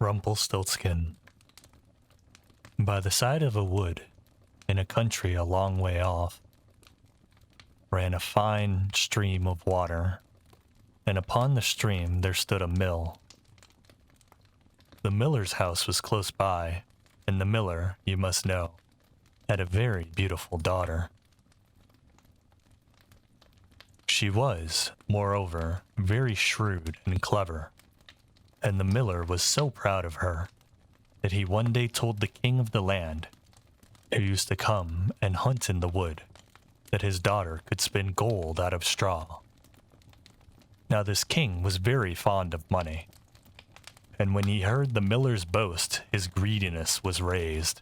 Rumpelstilskin. By the side of a wood, in a country a long way off, ran a fine stream of water, and upon the stream there stood a mill. The miller's house was close by, and the miller, you must know, had a very beautiful daughter. She was, moreover, very shrewd and clever, and the miller was so proud of her that he one day told the king of the land, who used to come and hunt in the wood, that his daughter could spin gold out of straw. Now this king was very fond of money, and when he heard the miller's boast, his greediness was raised,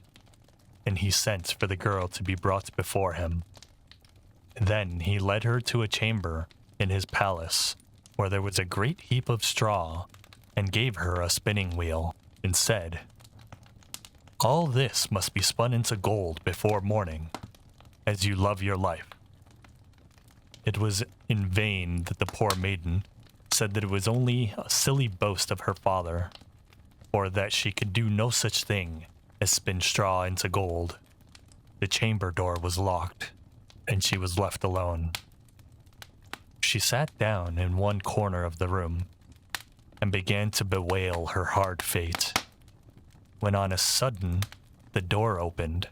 and he sent for the girl to be brought before him. Then he led her to a chamber in his palace, where there was a great heap of straw, and gave her a spinning wheel, and said, "All this must be spun into gold before morning, as you love your life." It was in vain that the poor maiden said that it was only a silly boast of her father, or that she could do no such thing as spin straw into gold. The chamber door was locked, and she was left alone. She sat down in one corner of the room and began to bewail her hard fate, when on a sudden the door opened,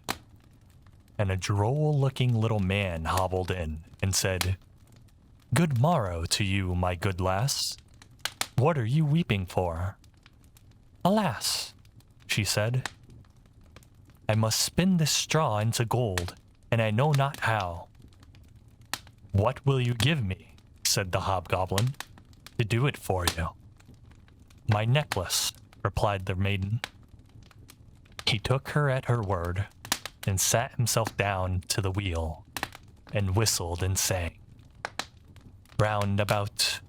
and a droll-looking little man hobbled in and said, "Good morrow to you, my good lass. What are you weeping for?" "Alas," she said, "I must spin this straw into gold, and I know not how." "What will you give me," said the hobgoblin, "to do it for you?" "My necklace," replied the maiden. He took her at her word, and sat himself down to the wheel, and whistled and sang, "Round about,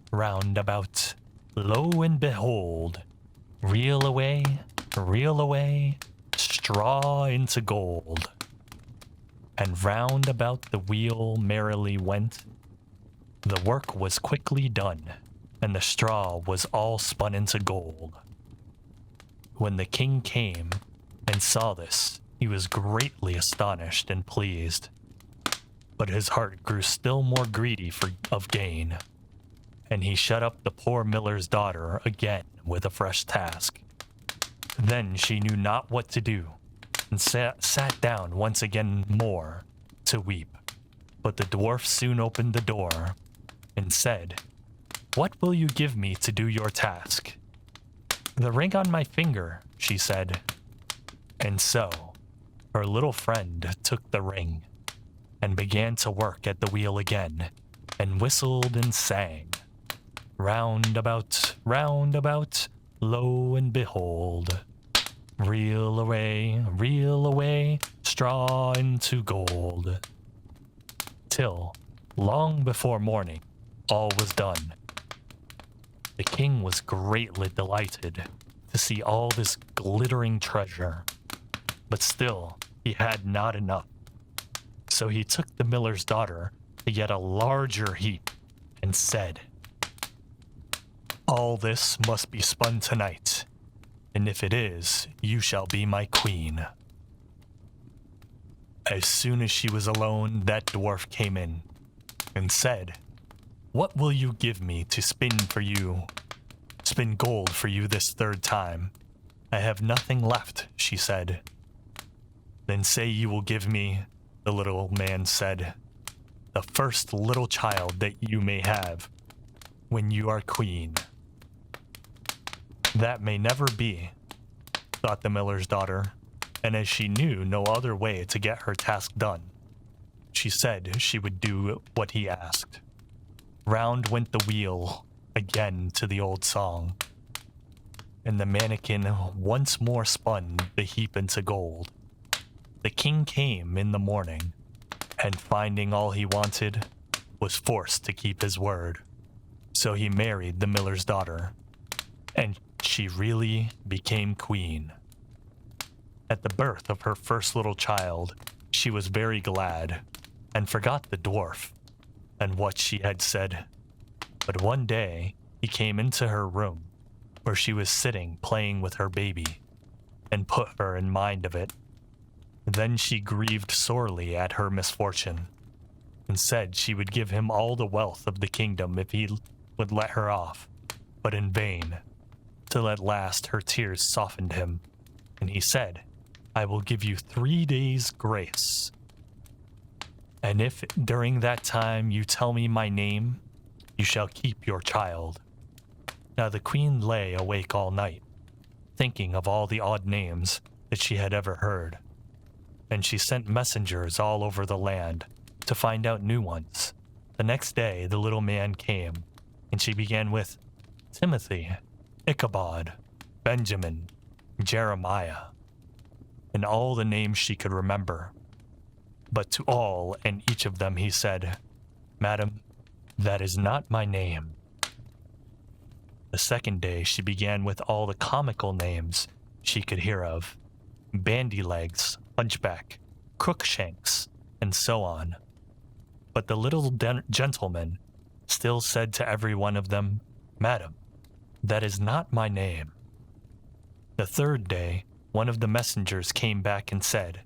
lo and behold, reel away, straw into gold." And round about the wheel merrily went. The work was quickly done, and the straw was all spun into gold. When the king came and saw this, he was greatly astonished and pleased, but his heart grew still more greedy of gain, and he shut up the poor miller's daughter again with a fresh task. Then she knew not what to do, and sat down once again more to weep. But the dwarf soon opened the door and said, "What will you give me to do your task?" "The ring on my finger," she said. And so her little friend took the ring and began to work at the wheel again, and whistled and sang, round about, lo and behold, reel away, straw into gold. Till, long before morning, all was done. The king was greatly delighted to see all this glittering treasure, but still he had not enough. So he took the miller's daughter to yet a larger heap, and said, "All this must be spun tonight, and if it is, you shall be my queen." As soon as she was alone, that dwarf came in, and said, "What will you give me to spin gold for you this third time?" "I have nothing left," she said. "Then say you will give me," the little man said, "the first little child that you may have when you are queen." "That may never be," thought the miller's daughter, and as she knew no other way to get her task done, she said she would do what he asked. Round went the wheel again to the old song, and the mannequin once more spun the heap into gold. The king came in the morning, and finding all he wanted, was forced to keep his word. So he married the miller's daughter, and she really became queen. At the birth of her first little child, she was very glad, and forgot the dwarf and what she had said. But one day he came into her room, where she was sitting playing with her baby, and put her in mind of it. Then she grieved sorely at her misfortune, and said she would give him all the wealth of the kingdom if he would let her off, but in vain, till at last her tears softened him, and he said, I will give you 3 days' grace. And if during that time you tell me my name, you shall keep your child. Now the queen lay awake all night, thinking of all the odd names that she had ever heard, and she sent messengers all over the land to find out new ones. The next day the little man came, and she began with Timothy, Ichabod, Benjamin, Jeremiah, and all the names she could remember. But to all and each of them he said, Madam, that is not my name. The second day she began with all the comical names she could hear of, Bandy-legs, Hunchback, Crookshanks, and so on. But the little gentleman still said to every one of them, Madam, that is not my name. The third day, one of the messengers came back and said,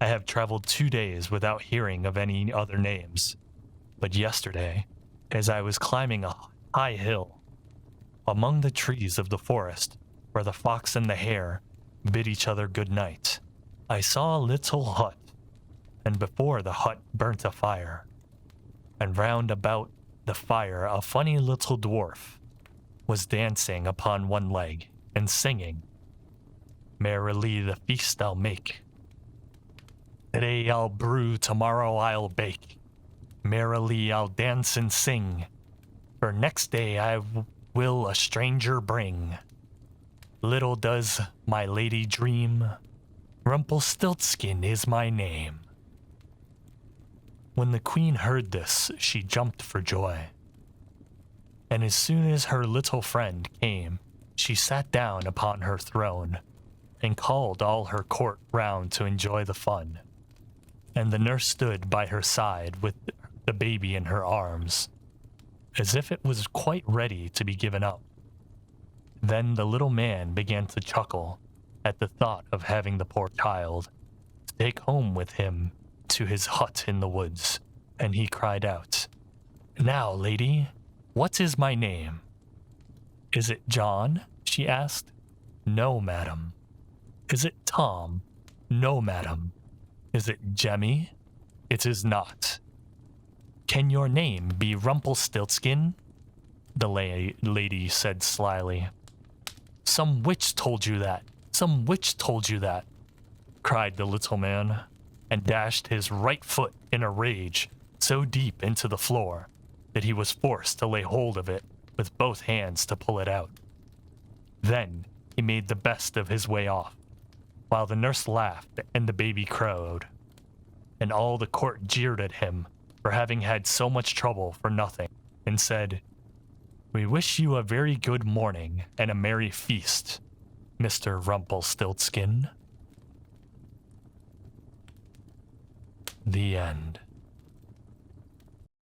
I have traveled 2 days without hearing of any other names. But yesterday, as I was climbing a high hill, among the trees of the forest, where the fox and the hare bid each other good night, I saw a little hut, and before the hut burnt a fire, and round about the fire a funny little dwarf was dancing upon one leg and singing, Merrily the feast I'll make. Today I'll brew, tomorrow I'll bake. Merrily I'll dance and sing, for next day I will a stranger bring. Little does my lady dream, Rumpelstilskin is my name. When the queen heard this, she jumped for joy. And as soon as her little friend came, she sat down upon her throne and called all her court round to enjoy the fun. And the nurse stood by her side with the baby in her arms, as if it was quite ready to be given up. Then the little man began to chuckle at the thought of having the poor child to take home with him to his hut in the woods, and he cried out, Now, lady, what is my name? Is it John? She asked. No, madam. Is it Tom? No, madam. Is it Jemmy? It is not. Can your name be Rumpelstiltskin? The lady said slyly. Some witch told you that. Some witch told you that, cried the little man, and dashed his right foot in a rage so deep into the floor that he was forced to lay hold of it with both hands to pull it out. Then he made the best of his way off, while the nurse laughed and the baby crowed, and all the court jeered at him for having had so much trouble for nothing, and said, We wish you a very good morning and a merry feast, Mr. Rumpelstiltskin. The end.